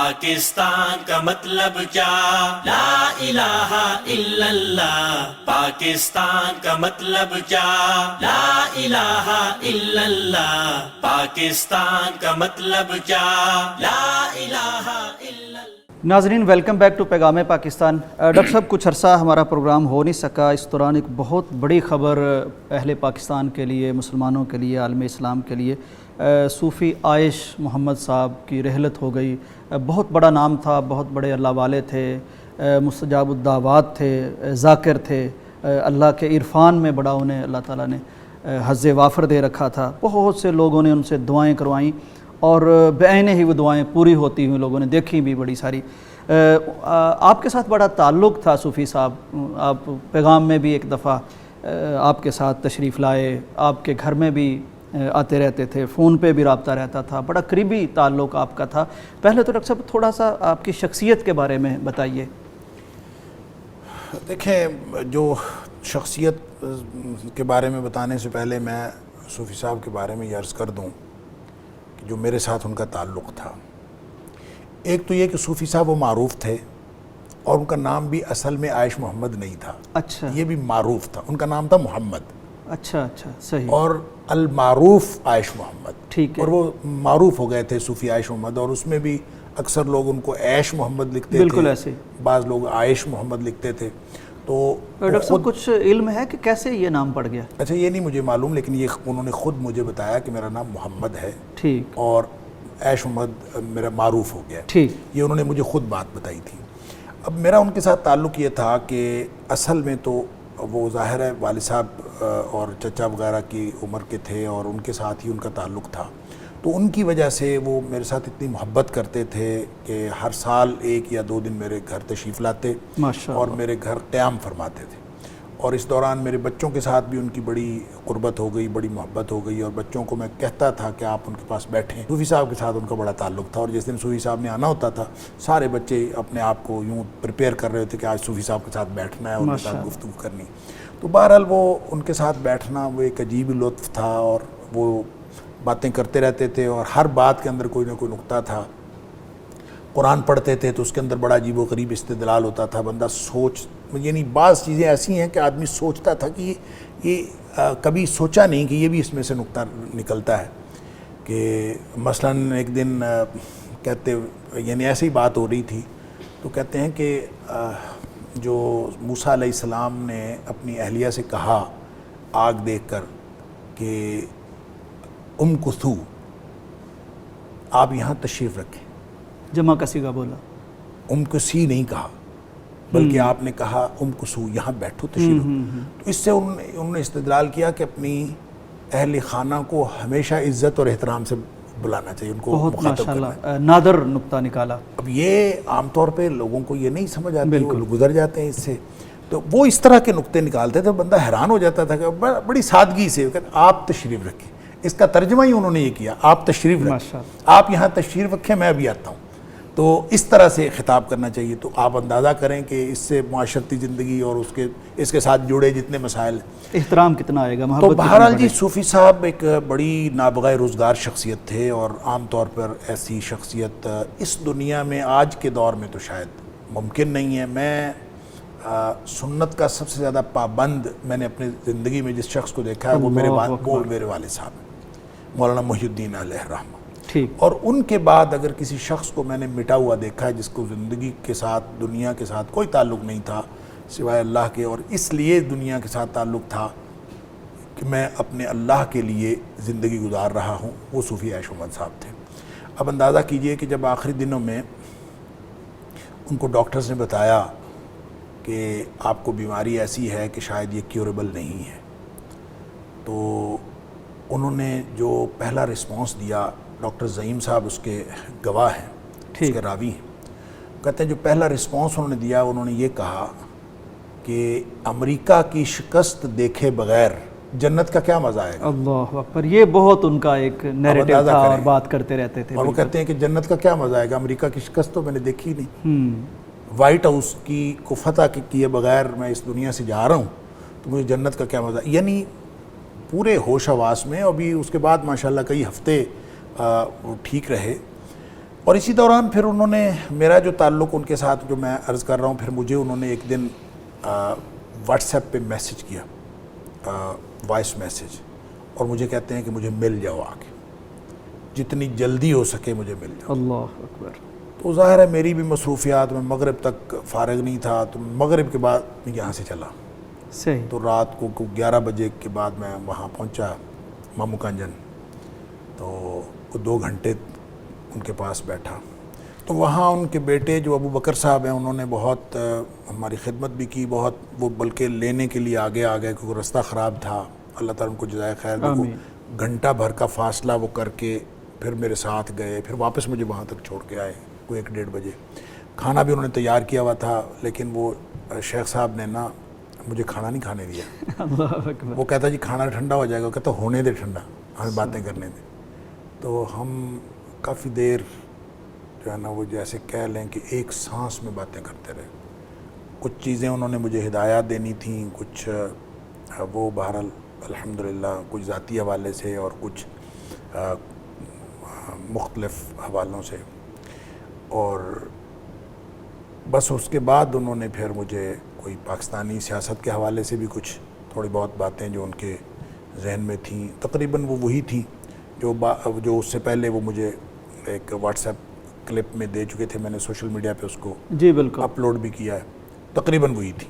پاکستان کا مطلب کیا؟ لا الہ الا اللہ. پاکستان کا مطلب کیا؟ لا الہ الا اللہ. پاکستان کا مطلب کیا؟ لا الہ الا اللہ. ناظرین ویلکم بیک ٹو پیغام پاکستان. ڈاکٹر صاحب کچھ عرصہ ہمارا پروگرام ہو نہیں سکا. اس دوران ایک بہت بڑی خبر اہل پاکستان کے لیے، مسلمانوں کے لیے، عالم اسلام کے لیے، صوفی عائش محمد صاحب کی رحلت ہو گئی. بہت بڑا نام تھا، بہت بڑے اللہ والے تھے، مستجاب الدعوات تھے، ذاکر تھے، اللہ کے عرفان میں بڑا انہیں اللہ تعالیٰ نے حظ وافر دے رکھا تھا. بہت سے لوگوں نے ان سے دعائیں کروائیں اور بعینہ ہی وہ دعائیں پوری ہوتی ہوئی لوگوں نے دیکھی بھی بڑی ساری. آپ کے ساتھ بڑا تعلق تھا صوفی صاحب. آپ پیغام میں بھی ایک دفعہ آپ کے ساتھ تشریف لائے، آپ کے گھر میں بھی آتے رہتے تھے، فون پہ بھی رابطہ رہتا تھا، بڑا قریبی تعلق آپ کا تھا. پہلے تو ڈاکٹر صاحب تھوڑا سا آپ کی شخصیت کے بارے میں بتائیے. دیکھیں، جو شخصیت کے بارے میں بتانے سے پہلے میں صوفی صاحب کے بارے میں یہ عرض کر دوں کہ جو میرے ساتھ ان کا تعلق تھا. ایک تو یہ کہ صوفی صاحب وہ معروف تھے اور ان کا نام بھی اصل میں عائش محمد نہیں تھا. اچھا، یہ بھی معروف تھا، ان کا نام تھا محمد. اچھا صحیح. اور المعروف عائش محمد، ٹھیک ہے. اور وہ معروف ہو گئے تھے صوفی عائش محمد. اور اس میں بھی اکثر لوگ ان کو عیش محمد لکھتے تھے، بالکل ایسے. بعض لوگ عائش محمد لکھتے تھے. تو ڈاکٹر صاحب کچھ علم ہے کہ کیسے یہ نام پڑ گیا؟ اچھا، یہ نہیں مجھے معلوم، لیکن یہ انہوں نے خود مجھے بتایا کہ میرا نام محمد ہے، ٹھیک، اور عیش محمد میرا معروف ہو گیا. ٹھیک. یہ انہوں نے مجھے خود بات بتائی تھی. اب میرا ان کے ساتھ تعلق یہ تھا کہ اصل میں تو وہ ظاہر ہے والد صاحب اور چچا وغیرہ کی عمر کے تھے اور ان کے ساتھ ہی ان کا تعلق تھا. تو ان کی وجہ سے وہ میرے ساتھ اتنی محبت کرتے تھے کہ ہر سال 1 یا 2 دن میرے گھر تشریف لاتے اور میرے گھر قیام فرماتے تھے. اور اس دوران میرے بچوں کے ساتھ بھی ان کی بڑی قربت ہو گئی، بڑی محبت ہو گئی. اور بچوں کو میں کہتا تھا کہ آپ ان کے پاس بیٹھیں. صوفی صاحب کے ساتھ ان کا بڑا تعلق تھا، اور جس دن صوفی صاحب نے آنا ہوتا تھا سارے بچے اپنے آپ کو یوں پریپیئر کر رہے تھے کہ آج صوفی صاحب کے ساتھ بیٹھنا ہے اور ان کے ساتھ گفتگو کرنی. تو بہرحال وہ ان کے ساتھ بیٹھنا وہ ایک عجیب لطف تھا، اور وہ باتیں کرتے رہتے تھے اور ہر بات کے اندر کوئی نہ کوئی نقطہ تھا. قرآن پڑھتے تھے تو اس کے اندر بڑا عجیب و غریب استدلال ہوتا تھا. بندہ یعنی بعض چیزیں ایسی ہیں کہ آدمی سوچتا تھا کہ یہ کبھی سوچا نہیں کہ یہ بھی اس میں سے نقطہ نکلتا ہے. کہ مثلاً ایک دن کہتے، یعنی ایسی بات ہو رہی تھی تو کہتے ہیں کہ جو موسیٰ علیہ السلام نے اپنی اہلیہ سے کہا آگ دیکھ کر کہ کثو، آپ یہاں تشریف رکھیں. جمع کسی کا بولا، کسی نہیں کہا، بلکہ آپ نے کہا کثو، یہاں بیٹھو تشریف رکھو. تو اس سے انہوں نے استدلال کیا کہ اپنی اہل خانہ کو ہمیشہ عزت اور احترام سے بلانا چاہیے، ان کو مخاطب کرنا ہے. نادر نقطہ نکالا. اب یہ عام طور پہ لوگوں کو یہ نہیں سمجھ آتی، وہ گزر جاتے ہیں اس سے. تو وہ اس طرح کے نقطے نکالتے تھے، بندہ حیران ہو جاتا تھا کہ بڑی سادگی سے کہتے آپ تشریف رکھیں. اس کا ترجمہ ہی انہوں نے یہ کیا، آپ تشریف رکھیں، آپ یہاں تشریف رکھیں، میں ابھی آتا ہوں. تو اس طرح سے خطاب کرنا چاہیے. تو آپ اندازہ کریں کہ اس سے معاشرتی زندگی اور اس کے ساتھ جڑے جتنے مسائل، احترام کتنا آئے گا، تو بہرحال جی صوفی صاحب ایک بڑی نابغہ روزگار شخصیت تھے. اور عام طور پر ایسی شخصیت اس دنیا میں آج کے دور میں تو شاید ممکن نہیں ہے. میں سنت کا سب سے زیادہ پابند میں نے اپنی زندگی میں جس شخص کو دیکھا ہے وہ میرے والد صاحب مولانا محی الدین علیہ الرحمہ. اور ان کے بعد اگر کسی شخص کو میں نے مٹا ہوا دیکھا ہے جس کو زندگی کے ساتھ، دنیا کے ساتھ کوئی تعلق نہیں تھا سوائے اللہ کے، اور اس لیے دنیا کے ساتھ تعلق تھا کہ میں اپنے اللہ کے لیے زندگی گزار رہا ہوں، وہ صوفی عائش محمد صاحب تھے. اب اندازہ کیجئے کہ جب آخری دنوں میں ان کو ڈاکٹرز نے بتایا کہ آپ کو بیماری ایسی ہے کہ شاید یہ کیوریبل نہیں ہے، تو انہوں نے جو پہلا رسپانس دیا، ڈاکٹر زعیم صاحب اس کے گواہ ہیں، اس کے راوی ہیں، کہتے ہیں جو پہلا رسپانس انہوں نے دیا انہوں نے یہ کہا کہ امریکہ کی شکست دیکھے بغیر جنت کا کیا مزہ آئے گا. اللہ اکبر. یہ بہت ان کا ایک نیریٹو تھا اور بات کرتے رہتے تھے. اور وہ کہتے ہیں کہ جنت کا کیا مزہ آئے گا، امریکہ کی شکست تو میں نے دیکھی نہیں، وائٹ ہاؤس کو فتح کیے بغیر میں اس دنیا سے جا رہا ہوں، تو مجھے جنت کا کیا مزہ. یعنی پورے ہوش حواس میں. ابھی اس کے بعد ماشاءاللہ کئی ہفتے وہ ٹھیک رہے. اور اسی دوران پھر انہوں نے میرا جو تعلق ان کے ساتھ جو میں عرض کر رہا ہوں، پھر مجھے انہوں نے ایک دن واٹس ایپ پہ میسج کیا، وائس میسج، اور مجھے کہتے ہیں کہ مجھے مل جاؤ آ کے، جتنی جلدی ہو سکے مجھے مل جاؤ۔ اللہ اکبر۔ تو ظاہر ہے میری بھی مصروفیات، میں مغرب تک فارغ نہیں تھا، تو مغرب کے بعد میں یہاں سے چلا، صحیح۔ تو رات کو 11 بجے کے بعد میں وہاں پہنچا مامو کانجن، تو وہ 2 گھنٹے ان کے پاس بیٹھا۔ تو وہاں ان کے بیٹے جو ابو بکر صاحب ہیں، انہوں نے بہت ہماری خدمت بھی کی، بہت وہ بلکہ لینے کے لیے آگے آ گئے کیونکہ رستہ خراب تھا۔ اللہ تعالیٰ ان کو جزائے خیر دے۔ گھنٹہ بھر کا فاصلہ وہ کر کے پھر میرے ساتھ گئے، پھر واپس مجھے وہاں تک چھوڑ کے آئے کوئی 1-1:30 بجے۔ کھانا بھی انہوں نے تیار کیا ہوا تھا، لیکن وہ شیخ صاحب نے نا مجھے کھانا نہیں کھانے دیا۔ اللہ اکبر۔ وہ کہتا جی کھانا ٹھنڈا ہو جائے گا، وہ کہتا ہونے دے ٹھنڈا، ہمیں باتیں کرنے دے۔ تو ہم کافی دیر جو ہے نا وہ جیسے کہہ لیں کہ ایک سانس میں باتیں کرتے رہے۔ کچھ چیزیں انہوں نے مجھے ہدایات دینی تھیں، کچھ وہ بہرحال الحمدللہ کچھ ذاتی حوالے سے اور کچھ مختلف حوالوں سے، اور بس اس کے بعد انہوں نے پھر مجھے کوئی پاکستانی سیاست کے حوالے سے بھی کچھ تھوڑی بہت باتیں جو ان کے ذہن میں تھیں، تقریباً وہ وہی تھیں جو اس سے پہلے وہ مجھے ایک واٹس ایپ کلپ میں دے چکے تھے، میں نے سوشل میڈیا پہ اس کو جی بالکل اپلوڈ بھی کیا ہے، تقریباً وہی تھی۔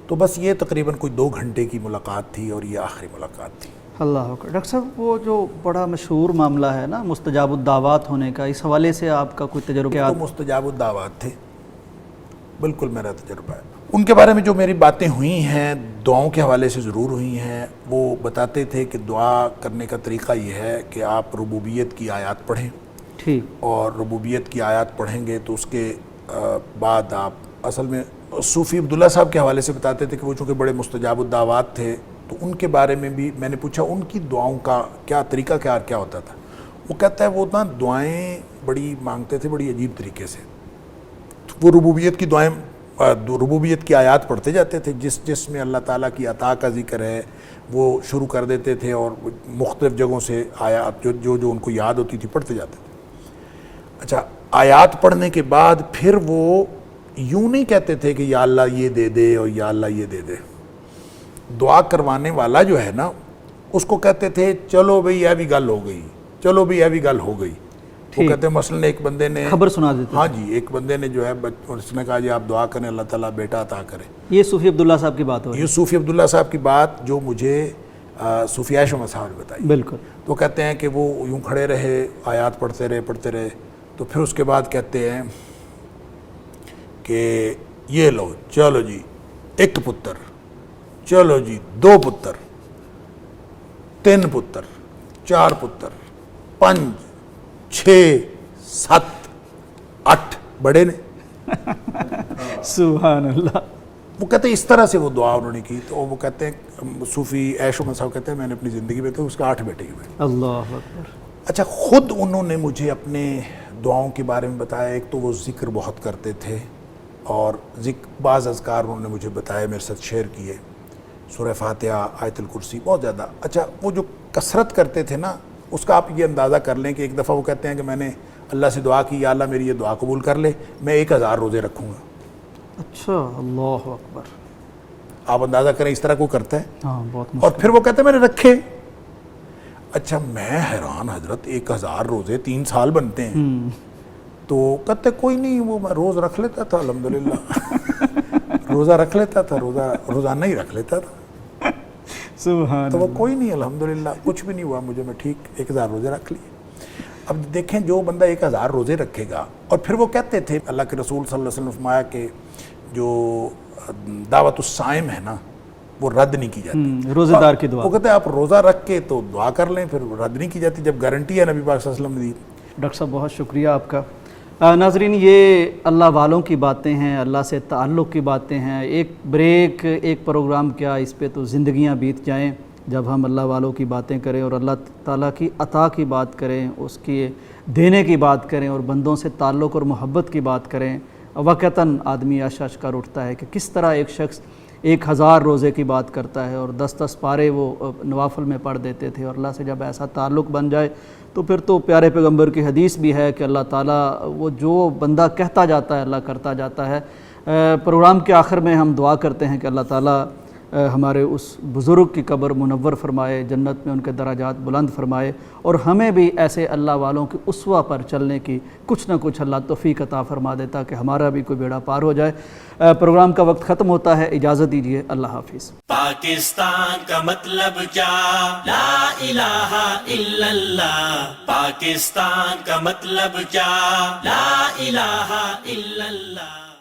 تو بس یہ تقریباً کوئی 2 گھنٹے کی ملاقات تھی اور یہ آخری ملاقات تھی۔ اللہ اکبر۔ ڈاکٹر صاحب وہ جو بڑا مشہور معاملہ ہے نا مستجاب الدعوات ہونے کا، اس حوالے سے آپ کا کوئی تجربہ؟ تو مستجاب الدعوات تھے، بالکل میرا تجربہ ہے۔ ان کے بارے میں جو میری باتیں ہوئی ہیں دعاؤں کے حوالے سے ضرور ہوئی ہیں۔ وہ بتاتے تھے کہ دعا کرنے کا طریقہ یہ ہے کہ آپ ربوبیت کی آیات پڑھیں، ٹھیک، اور ربوبیت کی آیات پڑھیں گے تو اس کے بعد آپ اصل میں صوفی عبداللہ صاحب کے حوالے سے بتاتے تھے کہ وہ چونکہ بڑے مستجاب الدعوات تھے، تو ان کے بارے میں بھی میں نے پوچھا ان کی دعاؤں کا کیا طریقہ کیا ہوتا تھا۔ وہ کہتا ہے وہ نا دعائیں بڑی مانگتے تھے بڑی عجیب طریقے سے۔ وہ ربوبیت کی دعائیں، ربوبیت کی آیات پڑھتے جاتے تھے، جس میں اللہ تعالیٰ کی عطا کا ذکر ہے وہ شروع کر دیتے تھے، اور مختلف جگہوں سے آیات جو ان کو یاد ہوتی تھی پڑھتے جاتے تھے۔ اچھا، آیات پڑھنے کے بعد پھر وہ یوں نہیں کہتے تھے کہ یا اللہ یہ دے دے اور یا اللہ یہ دے دے۔ دعا کروانے والا جو ہے نا اس کو کہتے تھے چلو بھئی یہ بھی گل ہو گئی، چلو بھئی یہ بھی گل ہو گئی۔ وہ کہتے ہیں مثلاً ایک بندے نے خبر سنا دیتے، ہاں جی، ایک بندے نے جو ہے اس نے کہا جی آپ دعا کریں اللہ تعالیٰ بیٹا عطا کرے۔ یہ صوفی عبداللہ صاحب کی بات ہو رہی یہ صوفی عبداللہ صاحب کی بات جو مجھے صوفی عائشہ صاحب نے بتائی۔ بالکل۔ تو کہتے ہیں کہ وہ یوں کھڑے رہے، آیات پڑھتے رہے، تو پھر اس کے بعد کہتے ہیں کہ یہ لو چلو جی 1 پتر، چلو جی 2 پتر، 3 پتر، 4 پتر، 5، 6، 7، 8 بڑے نے۔ سبحان اللہ۔ وہ کہتے ہیں اس طرح سے وہ دعا انہوں نے کی۔ تو وہ کہتے ہیں صوفی عائشہ صاحب کہتے ہیں میں نے اپنی زندگی میں تو اس کے 8 بیٹے ہوئے۔ اللہ اکبر۔ اچھا، خود انہوں نے مجھے اپنے دعاؤں کے بارے میں بتایا۔ ایک تو وہ ذکر بہت کرتے تھے، اور بعض اذکار انہوں نے مجھے بتایا، میرے ساتھ شیئر کیے، سورہ فاتحہ، آیت الکرسی، بہت زیادہ۔ اچھا، وہ جو کثرت کرتے تھے نا اس کا آپ یہ اندازہ کر لیں کہ ایک دفعہ وہ کہتے ہیں کہ میں نے اللہ سے دعا کی یا اللہ میری یہ دعا قبول کر لے، میں 1000 روزے رکھوں گا۔ اچھا، اللہ اکبر۔ آپ اندازہ کریں اس طرح کو کرتا ہے۔ ہاں، بہت اور پھر وہ کہتے ہیں میں نے رکھے۔ اچھا، میں حیران حضرت، 1000 روزے 3 سال بنتے ہیں۔ تو کہتے کوئی نہیں، وہ میں روز رکھ لیتا تھا الحمدللہ، روزہ رکھ لیتا تھا، روزانہ ہی رکھ لیتا تھا۔ سبحان تو وہ کوئی نہیں، الحمدللہ کچھ بھی نہیں ہوا مجھے، میں ٹھیک 1000 روزے رکھ لیے۔ اب دیکھیں جو بندہ 1000 روزے رکھے گا، اور پھر وہ کہتے تھے اللہ کے رسول صلی اللہ علیہ وسلم نے فرمایا کہ جو دعوت الصائم ہے نا وہ رد نہیں کی جاتی، روزے دار کی دعا۔ وہ کہتے ہیں آپ روزہ رکھ کے تو دعا کر لیں، پھر رد نہیں کی جاتی جب گارنٹی ہے نبی پاک صلی اللہ علیہ وسلم نے دی۔ ڈاکٹر صاحب بہت شکریہ آپ کا۔ ناظرین، یہ اللہ والوں کی باتیں ہیں، اللہ سے تعلق کی باتیں ہیں۔ ایک بریک، ایک پروگرام کیا، اس پہ تو زندگیاں بیت جائیں جب ہم اللہ والوں کی باتیں کریں اور اللہ تعالیٰ کی عطا کی بات کریں، اس کی دینے کی بات کریں اور بندوں سے تعلق اور محبت کی بات کریں۔ واقعتاً آدمی اشک کر اٹھتا ہے کہ کس طرح ایک شخص 1000 روزے کی بات کرتا ہے اور 10 پارے وہ نوافل میں پڑھ دیتے تھے، اور اللہ سے جب ایسا تعلق بن جائے تو پھر تو پیارے پیغمبر کی حدیث بھی ہے کہ اللہ تعالیٰ وہ جو بندہ کہتا جاتا ہے اللہ کرتا جاتا ہے۔ پروگرام کے آخر میں ہم دعا کرتے ہیں کہ اللہ تعالیٰ ہمارے اس بزرگ کی قبر منور فرمائے، جنت میں ان کے درجات بلند فرمائے، اور ہمیں بھی ایسے اللہ والوں کی اسوہ پر چلنے کی کچھ نہ کچھ اللہ توفیق عطا فرما دے تاکہ ہمارا بھی کوئی بیڑا پار ہو جائے۔ پروگرام کا وقت ختم ہوتا ہے، اجازت دیجیے، اللہ حافظ۔ پاکستان کا مطلب کیا؟ لا الہ الا اللہ۔ پاکستان کا مطلب کیا؟ لا الہ الا اللہ۔